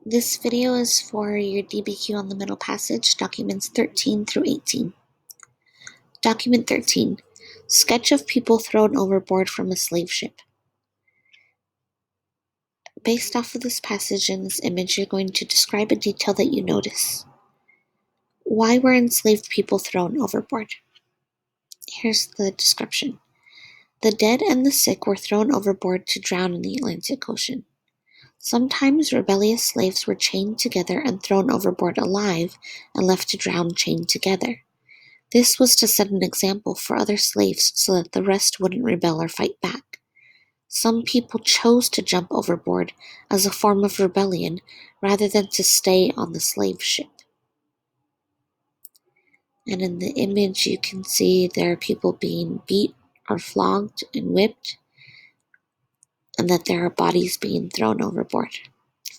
This video is for your DBQ on the middle passage, documents 13 through 18. Document 13. Sketch of people thrown overboard from a slave ship. Based off of this passage and this image, you're going to describe a detail that you notice. Why were enslaved people thrown overboard? Here's the description. The dead and the sick were thrown overboard to drown in the Atlantic Ocean. Sometimes rebellious slaves were chained together and thrown overboard alive and left to drown chained together. This was to set an example for other slaves so that the rest wouldn't rebel or fight back. Some people chose to jump overboard as a form of rebellion rather than to stay on the slave ship. And in the image you can see there are people being beat or flogged and whipped, and that there are bodies being thrown overboard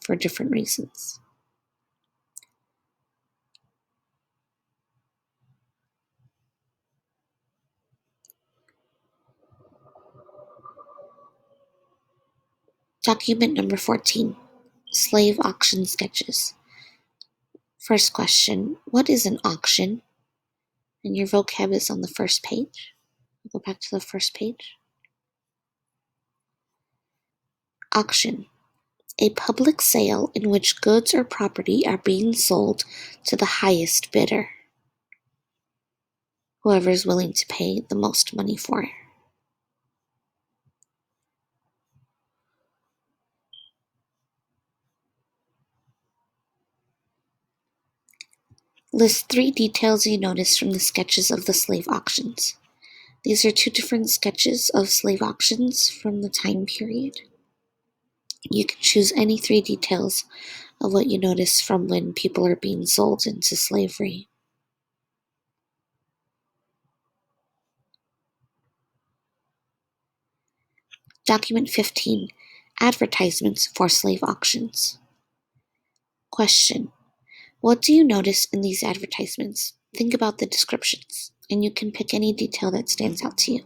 for different reasons. Document number 14. Slave auction sketches. First question, what is an auction? And your vocab is on the first page. Go back to the first page. Auction. A public sale in which goods or property are being sold to the highest bidder. Whoever is willing to pay the most money for it. List 3 details you noticed from the sketches of the slave auctions. These are 2 different sketches of slave auctions from the time period. You can choose any 3 details of what you notice from when people are being sold into slavery. Document 15. Advertisements for slave auctions. Question. What do you notice in these advertisements? Think about the descriptions, and you can pick any detail that stands out to you.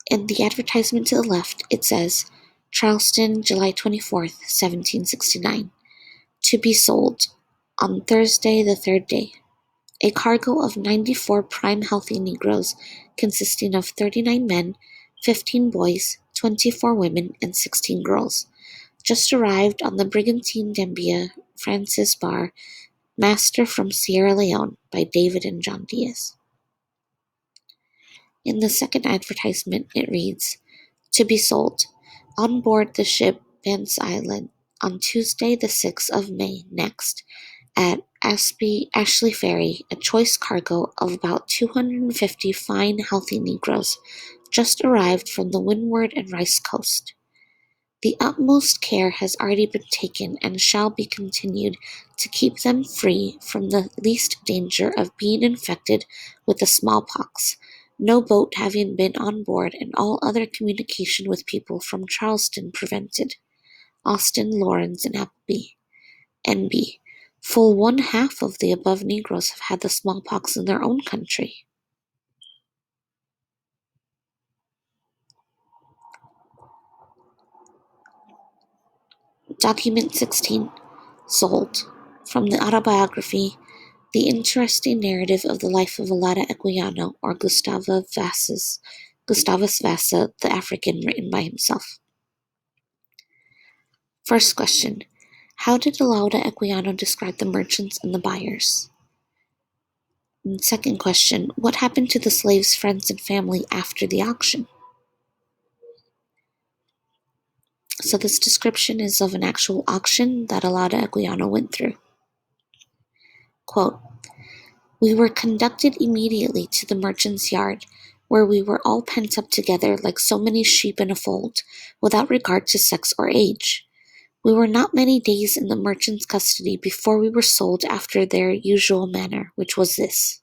In the advertisement to the left, it says, Charleston, July 24th, 1769. To be sold on Thursday the 3rd day. A cargo of 94 prime healthy Negroes consisting of 39 men, 15 boys, 24 women, and 16 girls, just arrived on the Brigantine Dembia Francis Barr, master from Sierra Leone, by David and John Diaz. In the second advertisement, it reads, To be sold, on board the ship Vance Island, on Tuesday the 6th of May next, at Ashley Ferry, a choice cargo of about 250 fine, healthy Negroes, just arrived from the Windward and Rice Coast. The utmost care has already been taken and shall be continued to keep them free from the least danger of being infected with the smallpox, no boat having been on board and all other communication with people from Charleston prevented. Austin, Lawrence, and Appleby. N.B. Full 1/2 of the above Negroes have had the smallpox in their own country. Document 16. Sold. From the autobiography, The Interesting Narrative of the Life of Alada Equiano, or Gustavus Vassa, the African, written by himself. First question. How did Alada Equiano describe the merchants and the buyers? And second question. What happened to the slaves' friends and family after the auction? So this description is of an actual auction that Alada Equiano went through. Quote, We were conducted immediately to the merchant's yard, where we were all pent up together like so many sheep in a fold, without regard to sex or age. We were not many days in the merchant's custody before we were sold after their usual manner, which was this.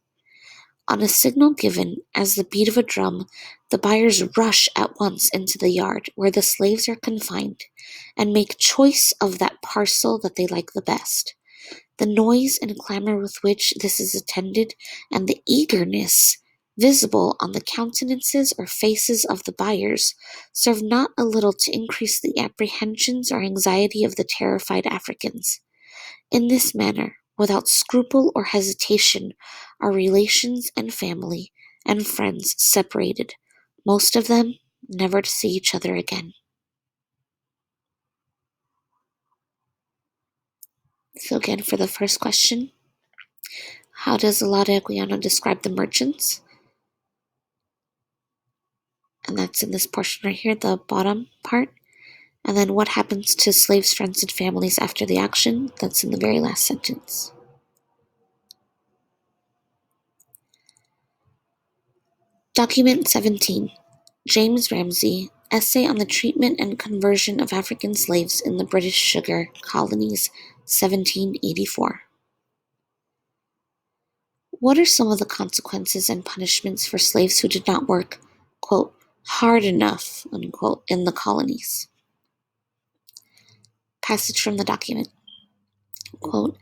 On a signal given, as the beat of a drum, the buyers rush at once into the yard where the slaves are confined, and make choice of that parcel that they like the best. The noise and clamor with which this is attended, and the eagerness visible on the countenances or faces of the buyers, served not a little to increase the apprehensions or anxiety of the terrified Africans. In this manner, without scruple or hesitation, our relations and family and friends separated, most of them never to see each other again. So again, for the first question, how does Olaudah Equiano describe the merchants? And that's in this portion right here, the bottom part. And then what happens to slaves' friends and families after the auction? That's in the very last sentence. Document 17. James Ramsay, Essay on the Treatment and Conversion of African Slaves in the British Sugar Colonies, 1784. What are some of the consequences and punishments for slaves who did not work, quote, hard enough, unquote, in the colonies? Passage from the document. Quote,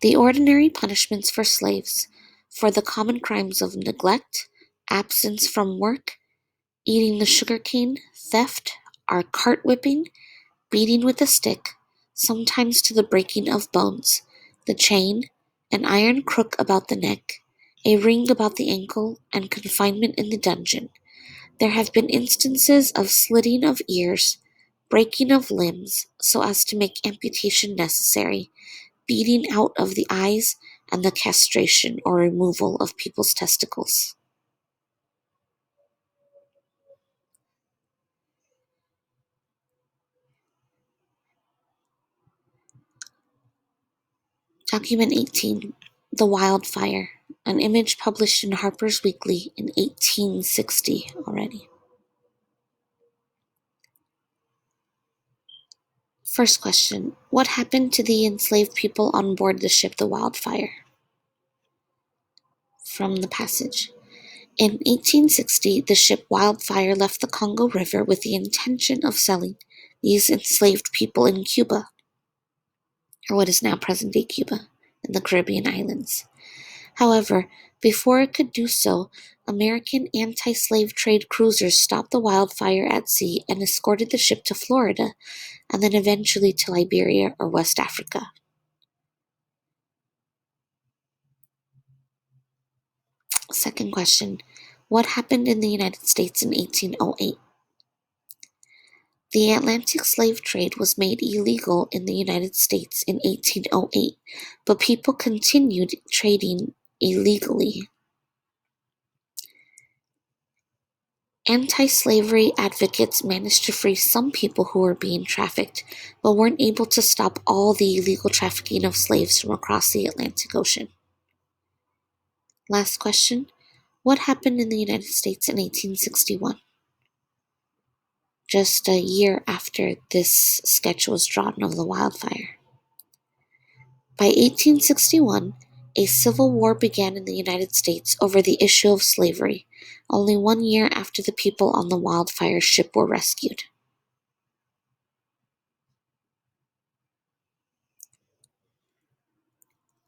the ordinary punishments for slaves for the common crimes of neglect, absence from work, eating the sugar cane, theft, are cart whipping, beating with a stick, sometimes to the breaking of bones, the chain, an iron crook about the neck, a ring about the ankle, and confinement in the dungeon. There have been instances of slitting of ears, breaking of limbs so as to make amputation necessary, beating out of the eyes, and the castration or removal of people's testicles. Document 18. The Wildfire, an image published in Harper's Weekly in 1860 already. First question. What happened to the enslaved people on board the ship the Wildfire? From the passage. In 1860, the ship Wildfire left the Congo River with the intention of selling these enslaved people in Cuba, or what is now present-day Cuba, in the Caribbean islands. However, before it could do so, American anti-slave trade cruisers stopped the Wildfire at sea and escorted the ship to Florida, and then eventually to Liberia or West Africa. Second question. What happened in the United States in 1808? The Atlantic slave trade was made illegal in the United States in 1808, but people continued trading illegally. Anti-slavery advocates managed to free some people who were being trafficked, but weren't able to stop all the illegal trafficking of slaves from across the Atlantic Ocean. Last question. What happened in the United States in 1861? Just a year after this sketch was drawn of the Wildfire. By 1861, a civil war began in the United States over the issue of slavery, only 1 year after the people on the Wildfire ship were rescued.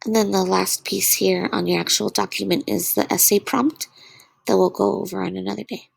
And then the last piece here on your actual document is the essay prompt that we'll go over on another day.